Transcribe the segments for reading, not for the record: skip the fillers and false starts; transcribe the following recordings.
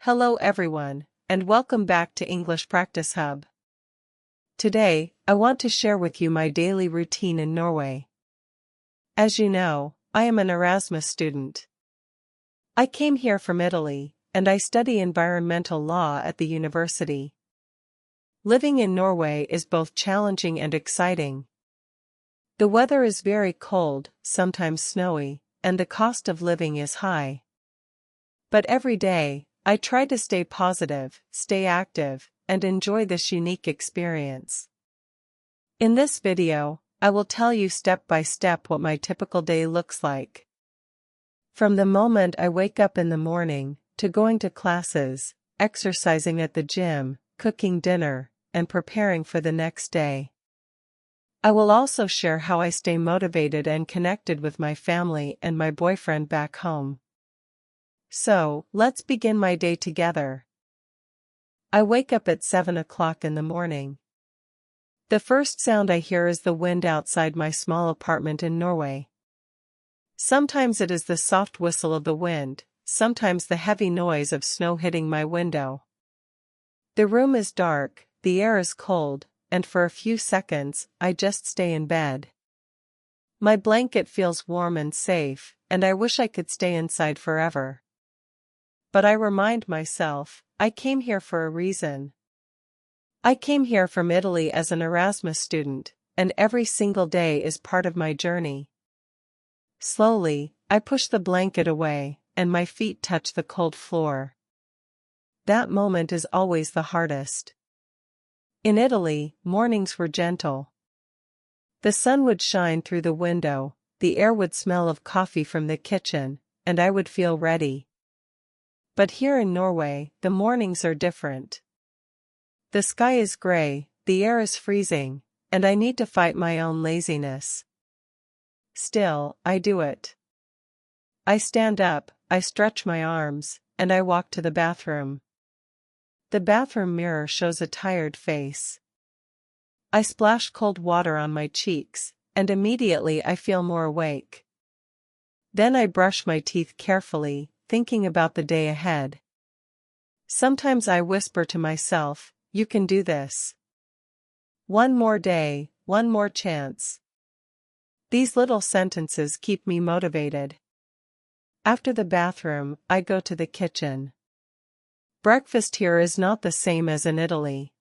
Hello everyone, and welcome back to English Practice Hub. Today, I want to share with you my daily routine in Norway. As you know, I am an Erasmus student. I came here from Italy, and I study environmental law at the university. Living in Norway is both challenging and exciting. The weather is very cold, sometimes snowy, and the cost of living is high. But every day, I try to stay positive, stay active, and enjoy this unique experience. In this video, I will tell you step by step what my typical day looks like. From the moment I wake up in the morning, to going to classes, exercising at the gym, cooking dinner, and preparing for the next day. I will also share how I stay motivated and connected with my family and my boyfriend back home. So, let's begin my day together. I wake up at 7 o'clock in the morning. The first sound I hear is the wind outside my small apartment in Norway. Sometimes it is the soft whistle of the wind, sometimes the heavy noise of snow hitting my window. The room is dark, the air is cold, and for a few seconds, I just stay in bed. My blanket feels warm and safe, and I wish I could stay inside forever. But I remind myself, I came here for a reason. I came here from Italy as an Erasmus student, and every single day is part of my journey. Slowly, I push the blanket away, and my feet touch the cold floor. That moment is always the hardest. In Italy, mornings were gentle. The sun would shine through the window, the air would smell of coffee from the kitchen, and I would feel ready. But here in Norway, the mornings are different. The sky is gray, the air is freezing, and I need to fight my own laziness. Still, I do it. I stand up, I stretch my arms, and I walk to the bathroom. The bathroom mirror shows a tired face. I splash cold water on my cheeks, and immediately I feel more awake. Then I brush my teeth carefully, thinking about the day ahead. Sometimes I whisper to myself, "You can do this. One more day, one more chance." These little sentences keep me motivated. After the bathroom, I go to the kitchen. Breakfast here is not the same as in Italy.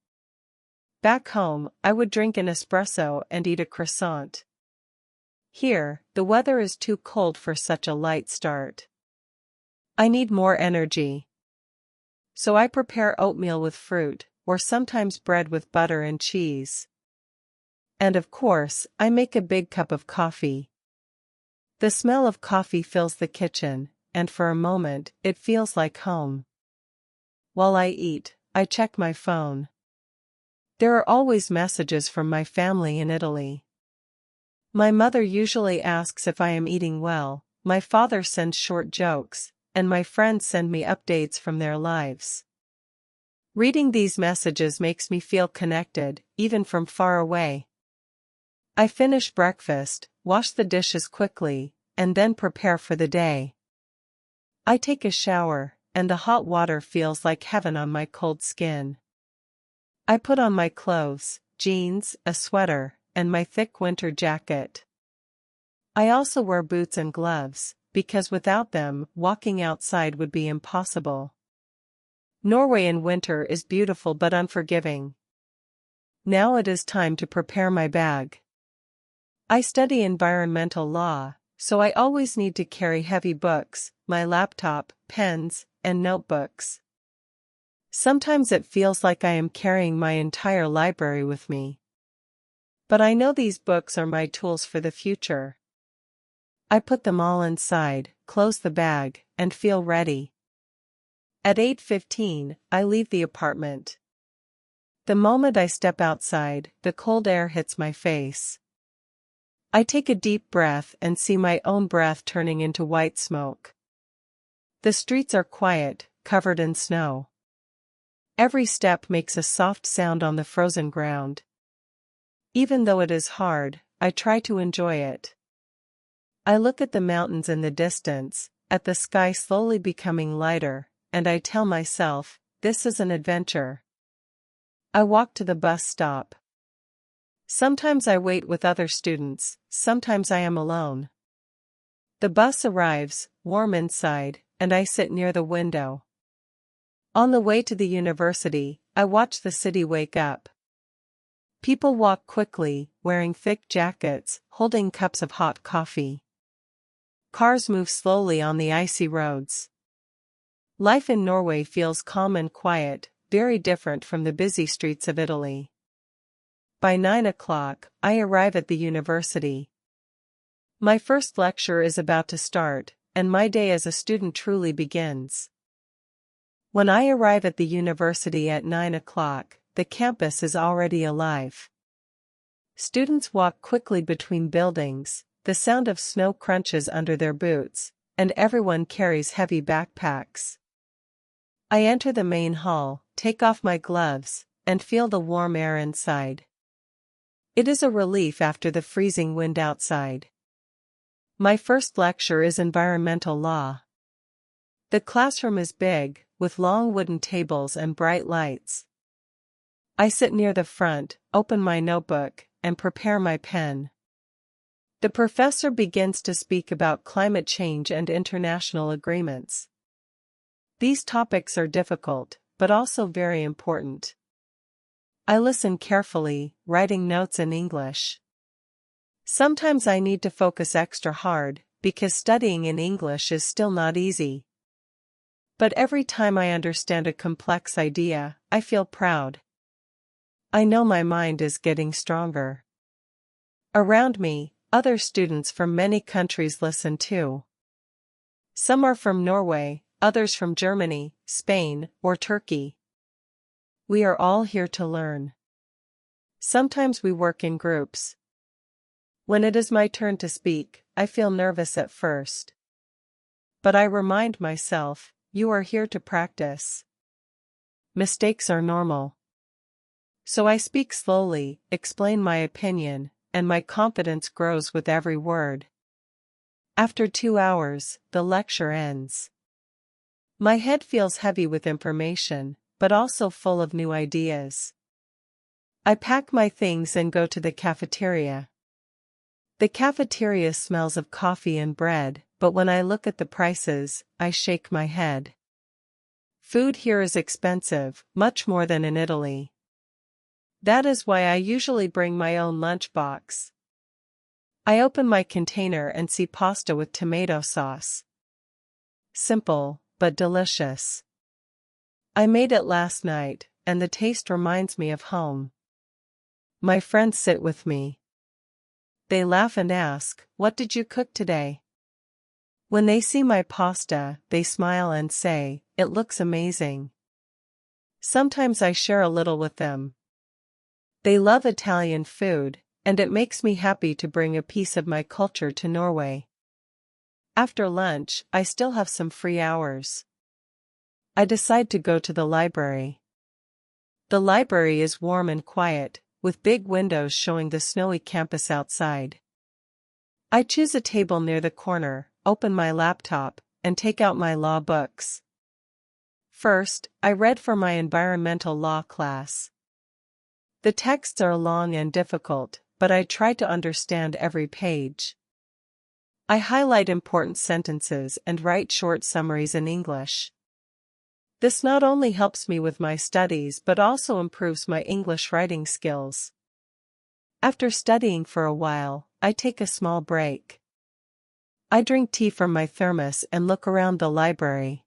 Back home, I would drink an espresso and eat a croissant. Here, the weather is too cold for such a light start. I need more energy. So I prepare oatmeal with fruit, or sometimes bread with butter and cheese. And of course, I make a big cup of coffee. The smell of coffee fills the kitchen, and for a moment, it feels like home. While I eat, I check my phone. There are always messages from my family in Italy. My mother usually asks if I am eating well, my father sends short jokes, and my friends send me updates from their lives. Reading these messages makes me feel connected, even from far away. I finish breakfast, wash the dishes quickly, and then prepare for the day. I take a shower, and the hot water feels like heaven on my cold skin. I put on my clothes, jeans, a sweater, and my thick winter jacket. I also wear boots and gloves, because without them, walking outside would be impossible. Norway in winter is beautiful but unforgiving. Now it is time to prepare my bag. I study environmental law, so I always need to carry heavy books, my laptop, pens, and notebooks. Sometimes it feels like I am carrying my entire library with me. But I know these books are my tools for the future. I put them all inside, close the bag, and feel ready. At 8:15, I leave the apartment. The moment I step outside, the cold air hits my face. I take a deep breath and see my own breath turning into white smoke. The streets are quiet, covered in snow. Every step makes a soft sound on the frozen ground. Even though it is hard, I try to enjoy it. I look at the mountains in the distance, at the sky slowly becoming lighter, and I tell myself, this is an adventure. I walk to the bus stop. Sometimes I wait with other students, sometimes I am alone. The bus arrives, warm inside, and I sit near the window. On the way to the university, I watch the city wake up. People walk quickly, wearing thick jackets, holding cups of hot coffee. Cars move slowly on the icy roads. Life in Norway feels calm and quiet, very different from the busy streets of Italy. By 9 o'clock, I arrive at the university. My first lecture is about to start, and my day as a student truly begins. When I arrive at the university at 9 o'clock, the campus is already alive. Students walk quickly between buildings, the sound of snow crunches under their boots, and everyone carries heavy backpacks. I enter the main hall, take off my gloves, and feel the warm air inside. It is a relief after the freezing wind outside. My first lecture is environmental law. The classroom is big, with long wooden tables and bright lights. I sit near the front, open my notebook, and prepare my pen. The professor begins to speak about climate change and international agreements. These topics are difficult, but also very important. I listen carefully, writing notes in English. Sometimes I need to focus extra hard, because studying in English is still not easy. But every time I understand a complex idea, I feel proud. I know my mind is getting stronger. Around me, other students from many countries listen too. Some are from Norway, others from Germany, Spain, or Turkey. We are all here to learn. Sometimes we work in groups. When it is my turn to speak, I feel nervous at first. But I remind myself, you are here to practice. Mistakes are normal. So I speak slowly, explain my opinion, and my confidence grows with every word. After 2 hours, the lecture ends. My head feels heavy with information, but also full of new ideas. I pack my things and go to the cafeteria. The cafeteria smells of coffee and bread, but when I look at the prices, I shake my head. Food here is expensive, much more than in Italy. That is why I usually bring my own lunchbox. I open my container and see pasta with tomato sauce. Simple, but delicious. I made it last night, and the taste reminds me of home. My friends sit with me. They laugh and ask, "What did you cook today?" When they see my pasta, they smile and say, "It looks amazing." Sometimes I share a little with them. They love Italian food, and it makes me happy to bring a piece of my culture to Norway. After lunch, I still have some free hours. I decide to go to the library. The library is warm and quiet, with big windows showing the snowy campus outside. I choose a table near the corner, open my laptop, and take out my law books. First, I read for my environmental law class. The texts are long and difficult, but I try to understand every page. I highlight important sentences and write short summaries in English. This not only helps me with my studies but also improves my English writing skills. After studying for a while, I take a small break. I drink tea from my thermos and look around the library.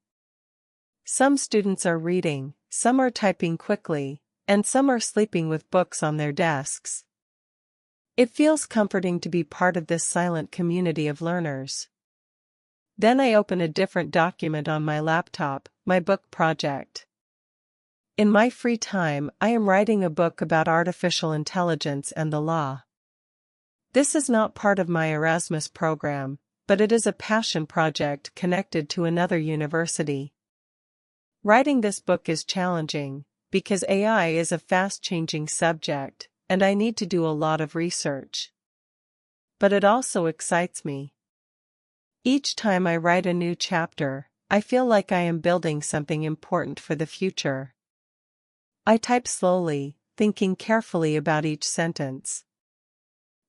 Some students are reading, some are typing quickly, and some are sleeping with books on their desks. It feels comforting to be part of this silent community of learners. Then I open a different document on my laptop, my book project. In my free time, I am writing a book about artificial intelligence and the law. This is not part of my Erasmus program, but it is a passion project connected to another university. Writing this book is challenging, because AI is a fast-changing subject, and I need to do a lot of research. But it also excites me. Each time I write a new chapter, I feel like I am building something important for the future. I type slowly, thinking carefully about each sentence.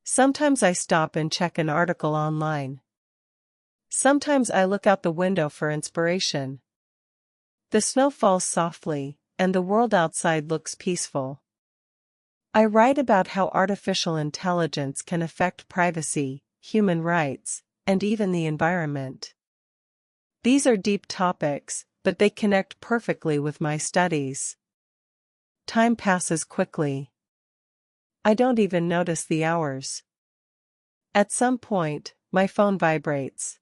Sometimes I stop and check an article online. Sometimes I look out the window for inspiration. The snow falls softly, and the world outside looks peaceful. I write about how artificial intelligence can affect privacy, human rights, and even the environment. These are deep topics, but they connect perfectly with my studies. Time passes quickly. I don't even notice the hours. At some point, my phone vibrates.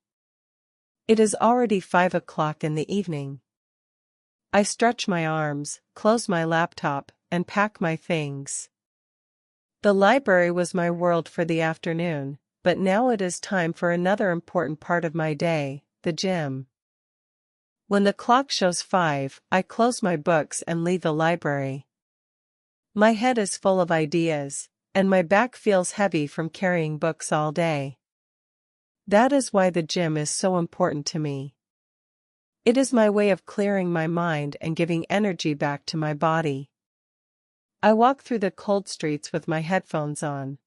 It is already 5 o'clock in the evening. I stretch my arms, close my laptop, and pack my things. The library was my world for the afternoon, but now it is time for another important part of my day, the gym. When the clock shows 5, I close my books and leave the library. My head is full of ideas, and my back feels heavy from carrying books all day. That is why the gym is so important to me. It is my way of clearing my mind and giving energy back to my body. I walk through the cold streets with my headphones on.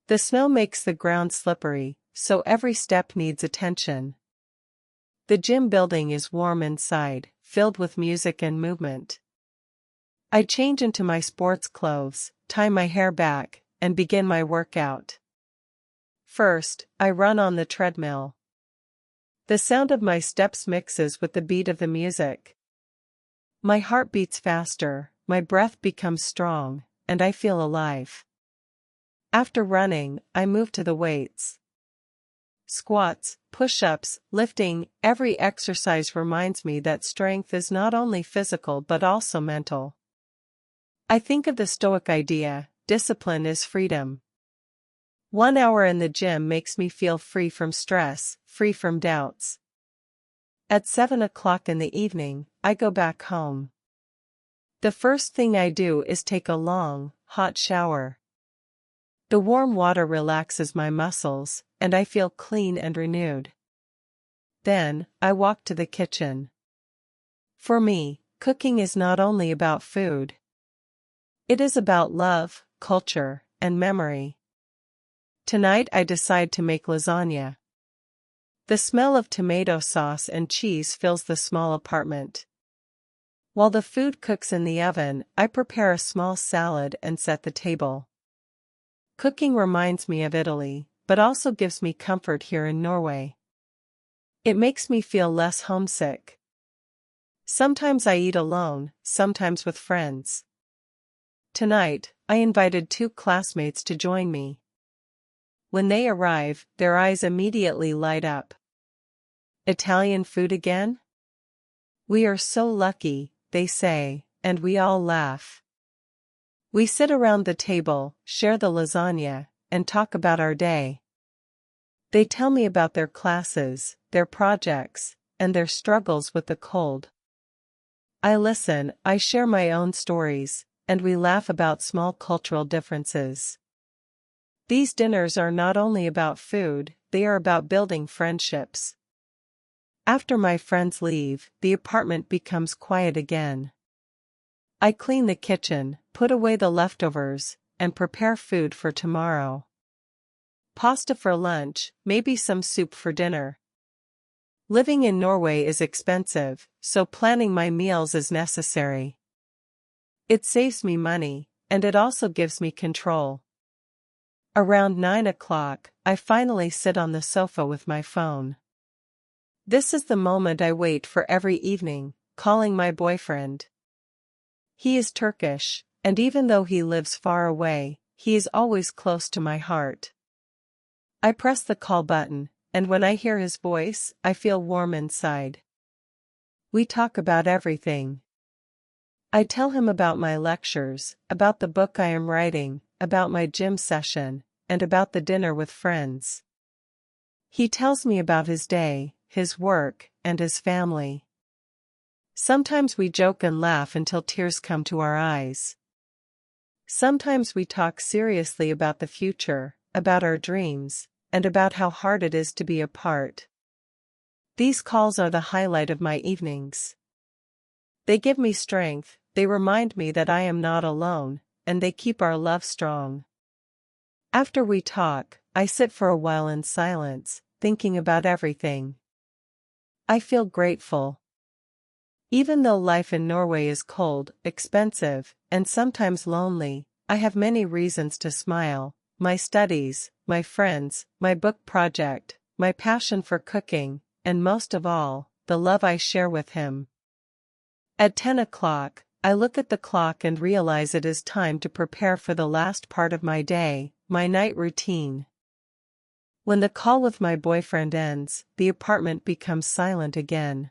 The snow makes the ground slippery, so every step needs attention. The gym building is warm inside, filled with music and movement. I change into my sports clothes, tie my hair back, and begin my workout. First, I run on the treadmill. The sound of my steps mixes with the beat of the music. My heart beats faster, my breath becomes strong, and I feel alive. After running, I move to the weights. Squats, push-ups, lifting, every exercise reminds me that strength is not only physical but also mental. I think of the Stoic idea, discipline is freedom. 1 hour in the gym makes me feel free from stress, free from doubts. At 7 o'clock in the evening, I go back home. The first thing I do is take a long, hot shower. The warm water relaxes my muscles, and I feel clean and renewed. Then, I walk to the kitchen. For me, cooking is not only about food. It is about love, culture, and memory. Tonight I decide to make lasagna. The smell of tomato sauce and cheese fills the small apartment. While the food cooks in the oven, I prepare a small salad and set the table. Cooking reminds me of Italy, but also gives me comfort here in Norway. It makes me feel less homesick. Sometimes I eat alone, sometimes with friends. Tonight, I invited 2 classmates to join me. When they arrive, their eyes immediately light up. Italian food again? We are so lucky, they say, and we all laugh. We sit around the table, share the lasagna, and talk about our day. They tell me about their classes, their projects, and their struggles with the cold. I listen, I share my own stories, and we laugh about small cultural differences. These dinners are not only about food, they are about building friendships. After my friends leave, the apartment becomes quiet again. I clean the kitchen, put away the leftovers, and prepare food for tomorrow. Pasta for lunch, maybe some soup for dinner. Living in Norway is expensive, so planning my meals is necessary. It saves me money, and it also gives me control. Around 9 o'clock, I finally sit on the sofa with my phone. This is the moment I wait for every evening, calling my boyfriend. He is Turkish, and even though he lives far away, he is always close to my heart. I press the call button, and when I hear his voice, I feel warm inside. We talk about everything. I tell him about my lectures, about the book I am writing, about my gym session, and about the dinner with friends. He tells me about his day, his work, and his family. Sometimes we joke and laugh until tears come to our eyes. Sometimes we talk seriously about the future, about our dreams, and about how hard it is to be apart. These calls are the highlight of my evenings. They give me strength, they remind me that I am not alone, and they keep our love strong. After we talk, I sit for a while in silence, thinking about everything. I feel grateful. Even though life in Norway is cold, expensive, and sometimes lonely, I have many reasons to smile: my studies, my friends, my book project, my passion for cooking, and most of all, the love I share with him. At 10 o'clock, I look at the clock and realize it is time to prepare for the last part of my day, my night routine. When the call with my boyfriend ends, the apartment becomes silent again.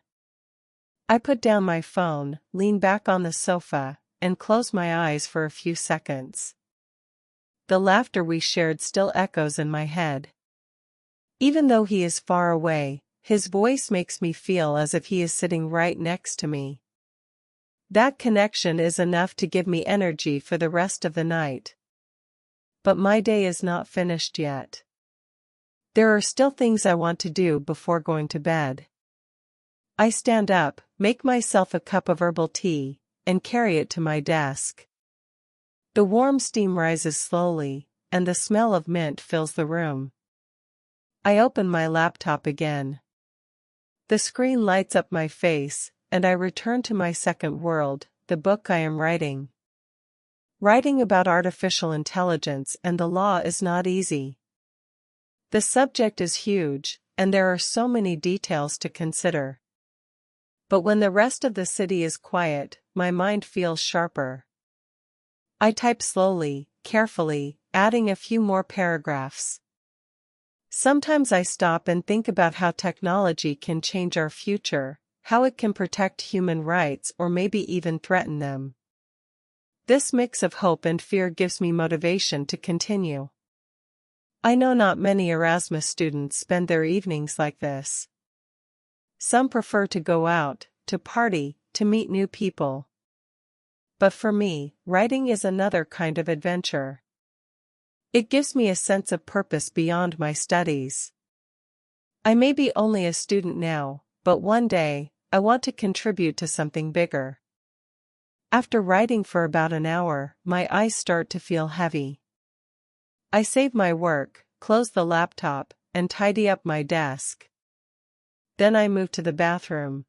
I put down my phone, lean back on the sofa, and close my eyes for a few seconds. The laughter we shared still echoes in my head. Even though he is far away, his voice makes me feel as if he is sitting right next to me. That connection is enough to give me energy for the rest of the night. But my day is not finished yet. There are still things I want to do before going to bed. I stand up, make myself a cup of herbal tea, and carry it to my desk. The warm steam rises slowly, and the smell of mint fills the room. I open my laptop again. The screen lights up my face, and I return to my second world, the book I am writing. Writing about artificial intelligence and the law is not easy. The subject is huge, and there are so many details to consider. But when the rest of the city is quiet, my mind feels sharper. I type slowly, carefully, adding a few more paragraphs. Sometimes I stop and think about how technology can change our future, how it can protect human rights or maybe even threaten them. This mix of hope and fear gives me motivation to continue. I know not many Erasmus students spend their evenings like this. Some prefer to go out, to party, to meet new people. But for me, writing is another kind of adventure. It gives me a sense of purpose beyond my studies. I may be only a student now, but one day, I want to contribute to something bigger. After writing for about an hour, my eyes start to feel heavy. I save my work, close the laptop, and tidy up my desk. Then I move to the bathroom.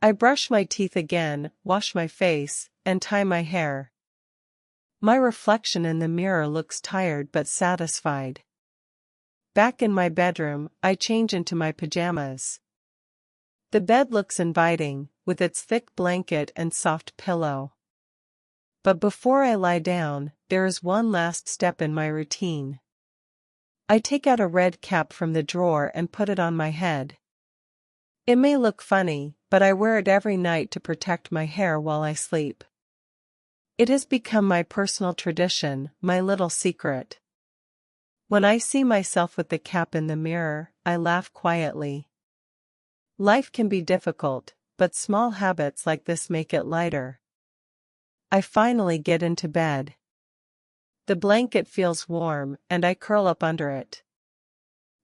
I brush my teeth again, wash my face, and tie my hair. My reflection in the mirror looks tired but satisfied. Back in my bedroom, I change into my pajamas. The bed looks inviting, with its thick blanket and soft pillow. But before I lie down, there is one last step in my routine. I take out a red cap from the drawer and put it on my head. It may look funny, but I wear it every night to protect my hair while I sleep. It has become my personal tradition, my little secret. When I see myself with the cap in the mirror, I laugh quietly. Life can be difficult, but small habits like this make it lighter. I finally get into bed. The blanket feels warm, and I curl up under it.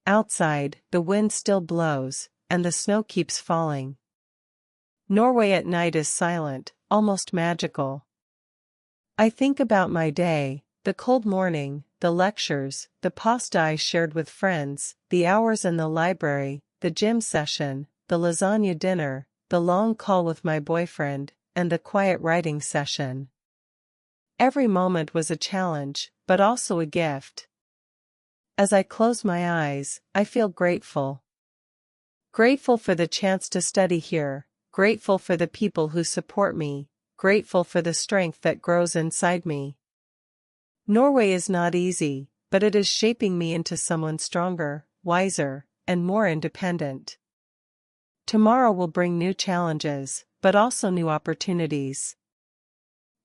Outside, the wind still blows, and the snow keeps falling. Norway at night is silent, almost magical. I think about my day, the cold morning, the lectures, the pasta I shared with friends, the hours in the library, the gym session, the lasagna dinner, the long call with my boyfriend, and the quiet writing session. Every moment was a challenge, but also a gift. As I close my eyes, I feel grateful. Grateful for the chance to study here, grateful for the people who support me, grateful for the strength that grows inside me. Norway is not easy, but it is shaping me into someone stronger, wiser, and more independent. Tomorrow will bring new challenges, but also new opportunities.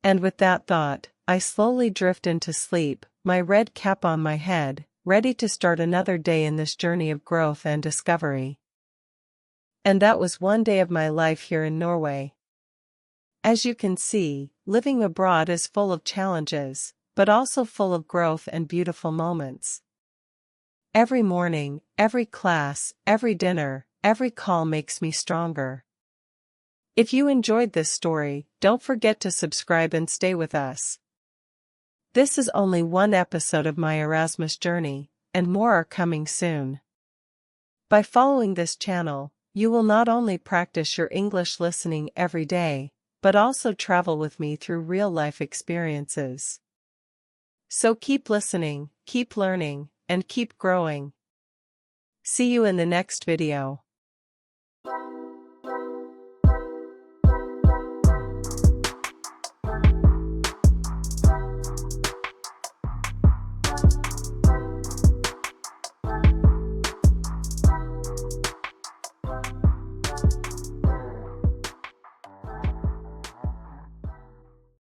And with that thought, I slowly drift into sleep, my red cap on my head, ready to start another day in this journey of growth and discovery. And that was one day of my life here in Norway. As you can see, living abroad is full of challenges, but also full of growth and beautiful moments. Every morning, every class, every dinner, every call makes me stronger. If you enjoyed this story, don't forget to subscribe and stay with us. This is only one episode of my Erasmus journey, and more are coming soon. By following this channel, you will not only practice your English listening every day, but also travel with me through real-life experiences. So keep listening, keep learning, and keep growing. See you in the next video.